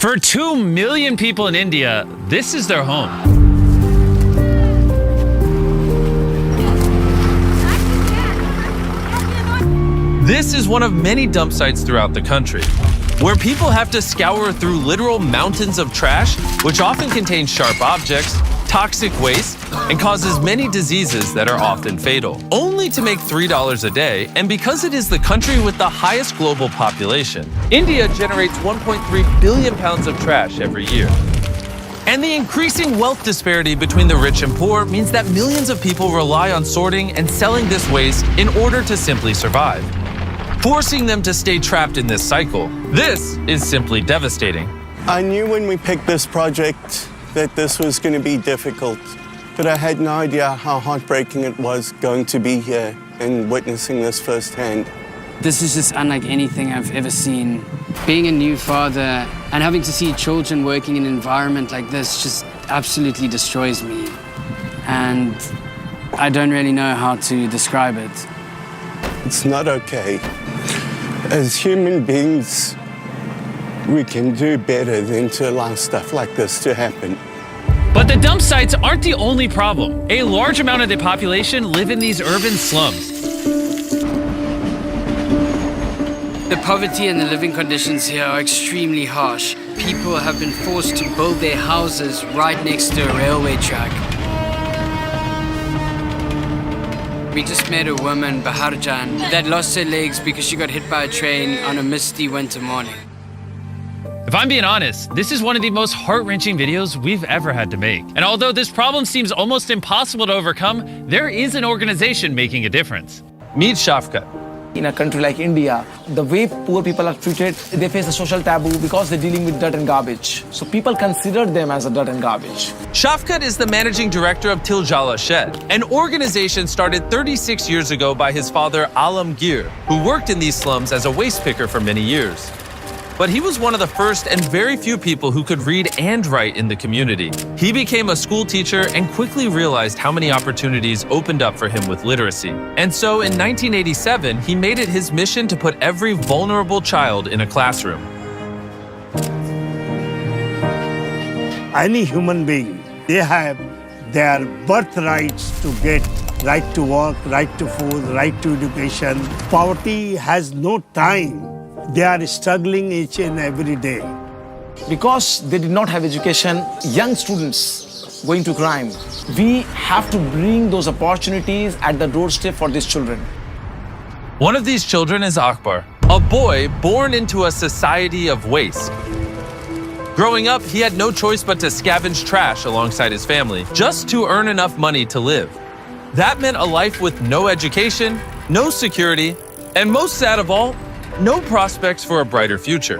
For 2 million people in India, this is their home. This is one of many dump sites throughout the country, where people have to scour through literal mountains of trash, which often contain sharp objects, toxic waste, and causes many diseases that are often fatal, only to make $3 a day. And because it is the country with the highest global population, India generates 1.3 billion pounds of trash every year. And the increasing wealth disparity between the rich and poor means that millions of people rely on sorting and selling this waste in order to simply survive, forcing them to stay trapped in this cycle. This is simply devastating. I knew when we picked this project that this was going to be difficult, but I had no idea how heartbreaking it was going to be here and witnessing this firsthand. This is just unlike anything I've ever seen. Being a new father and having to see children working in an environment like this just absolutely destroys me. And I don't really know how to describe it. It's not okay. As human beings, we can do better than to allow stuff like this to happen. But the dump sites aren't the only problem. A large amount of the population live in these urban slums. The poverty and the living conditions here are extremely harsh. People have been forced to build their houses right next to a railway track. We just met a woman, Baharjan, that lost her legs because she got hit by a train on a misty winter morning. If I'm being honest, this is one of the most heart-wrenching videos we've ever had to make. And although this problem seems almost impossible to overcome, there is an organization making a difference. Meet Shafkat. In a country like India, the way poor people are treated, they face a social taboo because they're dealing with dirt and garbage. So people consider them as a dirt and garbage. Shafkat is the managing director of Til Jala Shed, an organization started 36 years ago by his father Alamgir, who worked in these slums as a waste picker for many years. But he was one of the first and very few people who could read and write in the community. He became a school teacher and quickly realized how many opportunities opened up for him with literacy. And so in 1987, he made it his mission to put every vulnerable child in a classroom. Any human being, they have their birthrights to get right to work, right to food, right to education. Poverty has no time. They are struggling each and every day. Because they did not have education, young students going to crime. We have to bring those opportunities at the doorstep for these children. One of these children is Akbar, a boy born into a society of waste. Growing up, he had no choice but to scavenge trash alongside his family, just to earn enough money to live. That meant a life with no education, no security, and most sad of all, no prospects for a brighter future.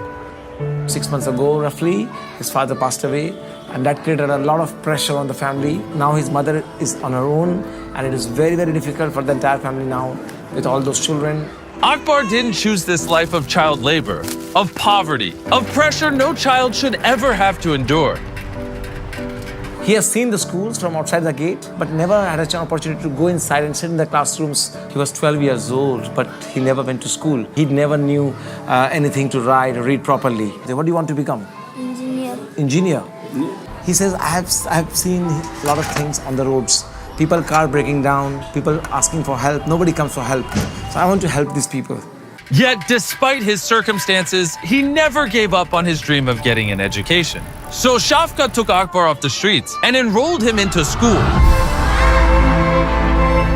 6 months ago, roughly, his father passed away, and that created a lot of pressure on the family. Now his mother is on her own, and it is very, very difficult for the entire family now with all those children. Akbar didn't choose this life of child labor, of poverty, of pressure no child should ever have to endure. He has seen the schools from outside the gate, but never had an opportunity to go inside and sit in the classrooms. He was 12 years old, but he never went to school. He never knew anything to write or read properly. What do you want to become? Engineer. Engineer. He says, I have seen a lot of things on the roads. People, car breaking down, people asking for help. Nobody comes for help. So I want to help these people. Yet, despite his circumstances, he never gave up on his dream of getting an education. So Shafkat took Akbar off the streets and enrolled him into school.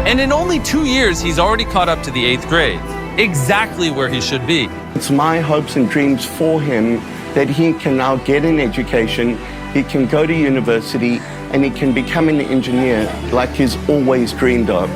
And in only 2 years, he's already caught up to the 8th grade, exactly where he should be. It's my hopes and dreams for him that he can now get an education, he can go to university, and he can become an engineer like he's always dreamed of.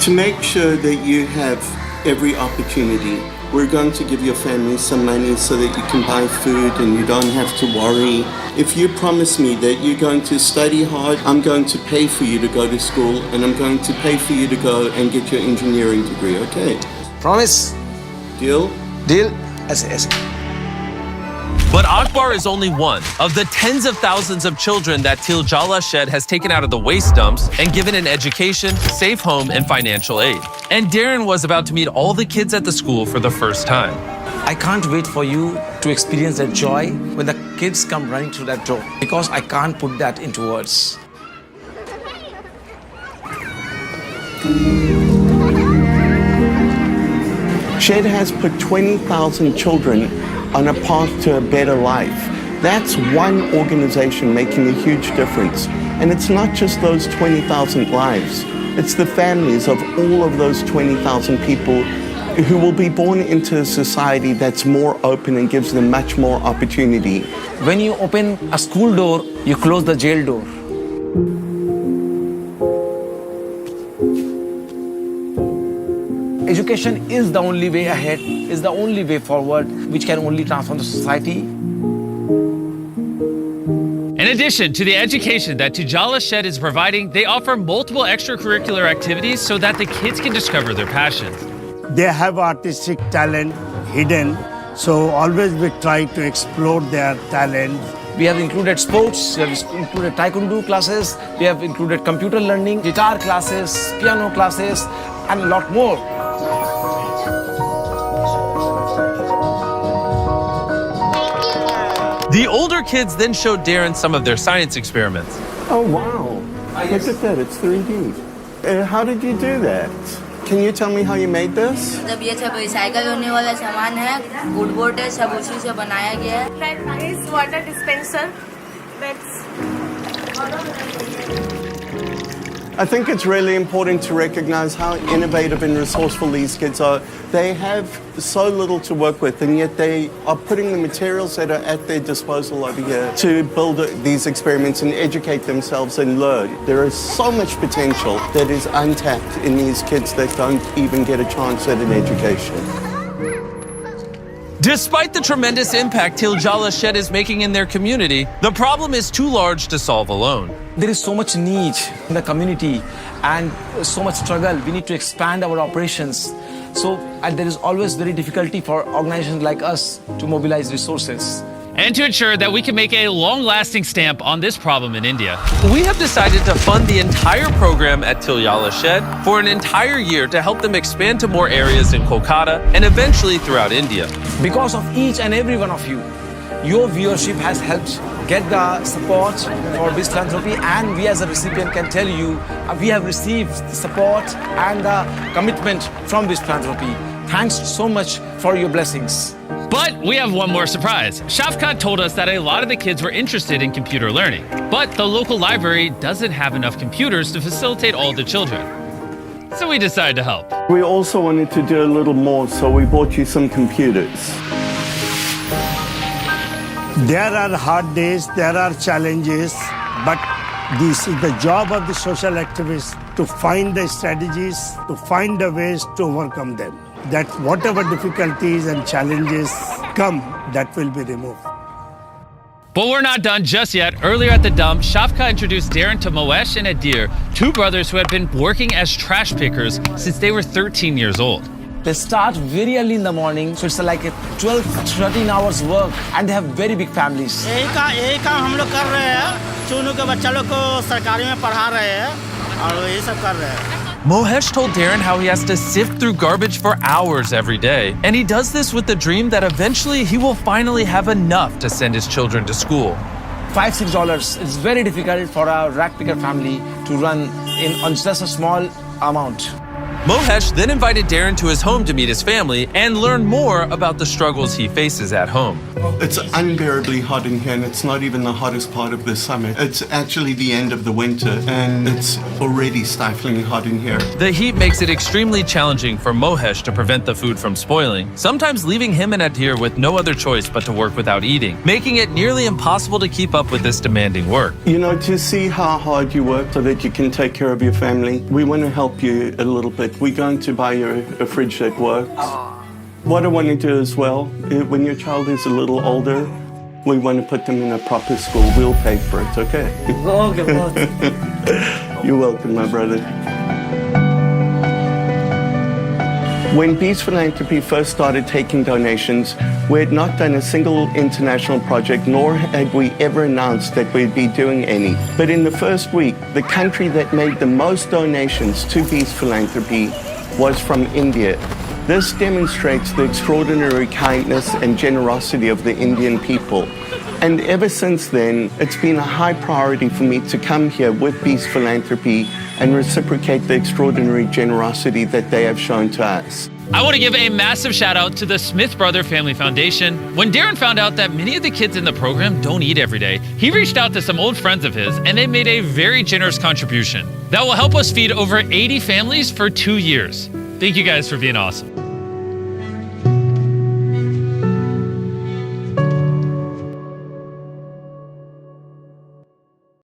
To make sure that you have every opportunity, we're going to give your family some money so that you can buy food and you don't have to worry. If you promise me that you're going to study hard, I'm going to pay for you to go to school and I'm going to pay for you to go and get your engineering degree, okay? Promise? Deal? Deal? Yes. But Akbar is only one of the tens of thousands of children that Til Jala Shed has taken out of the waste dumps and given an education, safe home, and financial aid. And Darren was about to meet all the kids at the school for the first time. I can't wait for you to experience that joy when the kids come running through that door, because I can't put that into words. Shed has put 20,000 children on a path to a better life. That's one organization making a huge difference. And it's not just those 20,000 lives. It's the families of all of those 20,000 people who will be born into a society that's more open and gives them much more opportunity. When you open a school door, you close the jail door. Education is the only way ahead, is the only way forward, which can only transform the society. In addition to the education that Tujala Shed is providing, they offer multiple extracurricular activities so that the kids can discover their passions. They have artistic talent hidden, so always we try to explore their talent. We have included sports, we have included taekwondo classes, we have included computer learning, guitar classes, piano classes, and a lot more. The older kids then showed Darren some of their science experiments. Oh, wow. Look at that, it's 3D. How did you do that? Can you tell me how you made this? मतलब ये सब recycle होने वाला सामान है, वुडबोर्ड है, सब उसी से बनाया गया है. That is water dispenser. That's I think it's really important to recognize how innovative and resourceful these kids are. They have so little to work with, and yet they are putting the materials that are at their disposal over here to build these experiments and educate themselves and learn. There is so much potential that is untapped in these kids that don't even get a chance at an education. Despite the tremendous impact Tujala Shed is making in their community, the problem is too large to solve alone. There is so much need in the community and so much struggle. We need to expand our operations. So there is always very difficulty for organizations like us to mobilize resources. And to ensure that we can make a long-lasting stamp on this problem in India, we have decided to fund the entire program at Tujala Shed for an entire year to help them expand to more areas in Kolkata and eventually throughout India. Because of each and every one of you, your viewership has helped get the support for this philanthropy, and we as a recipient can tell you we have received the support and the commitment from this philanthropy. Thanks so much for your blessings. But we have one more surprise. Shafkat told us that a lot of the kids were interested in computer learning, but the local library doesn't have enough computers to facilitate all the children. So we decided to help. We also wanted to do a little more, so we bought you some computers. There are hard days, there are challenges, but this is the job of the social activists to find the strategies, to find the ways to overcome them. That whatever difficulties and challenges come, that will be removed. But we're not done just yet. Earlier at the dump, Shafka introduced Darren to Moesh and Adir, two brothers who had been working as trash pickers since they were 13 years old. They start very early in the morning, so it's like a 12-13 hours work, and they have very big families. यही काम हम लोग कर रहे हैं. चुनू के बच्चा लोग को सरकारी में पढ़ा रहे हैं और यही सब कर रहे हैं. Mohesh told Darren how he has to sift through garbage for hours every day, and he does this with the dream that eventually he will finally have enough to send his children to school. $5-6. It's very difficult for a rat picker family to run on just a small amount. Mohesh then invited Darren to his home to meet his family and learn more about the struggles he faces at home. It's unbearably hot in here, and it's not even the hottest part of the summer. It's actually the end of the winter, and it's already stiflingly hot in here. The heat makes it extremely challenging for Mohesh to prevent the food from spoiling, sometimes leaving him and Adir with no other choice but to work without eating, making it nearly impossible to keep up with this demanding work. You know, to see how hard you work so that you can take care of your family, we want to help you a little bit. We're going to buy you a fridge that works. What I want to do as well, when your child is a little older, we want to put them in a proper school. We'll pay for it, okay? You're welcome, my brother. When Bees Philanthropy first started taking donations, we had not done a single international project, nor had we ever announced that we'd be doing any. But in the first week, the country that made the most donations to Bees Philanthropy was from India. This demonstrates the extraordinary kindness and generosity of the Indian people. And ever since then, it's been a high priority for me to come here with Beast Philanthropy and reciprocate the extraordinary generosity that they have shown to us. I want to give a massive shout out to the Smith Brother Family Foundation. When Darren found out that many of the kids in the program don't eat every day, he reached out to some old friends of his and they made a very generous contribution that will help us feed over 80 families for 2 years. Thank you guys for being awesome.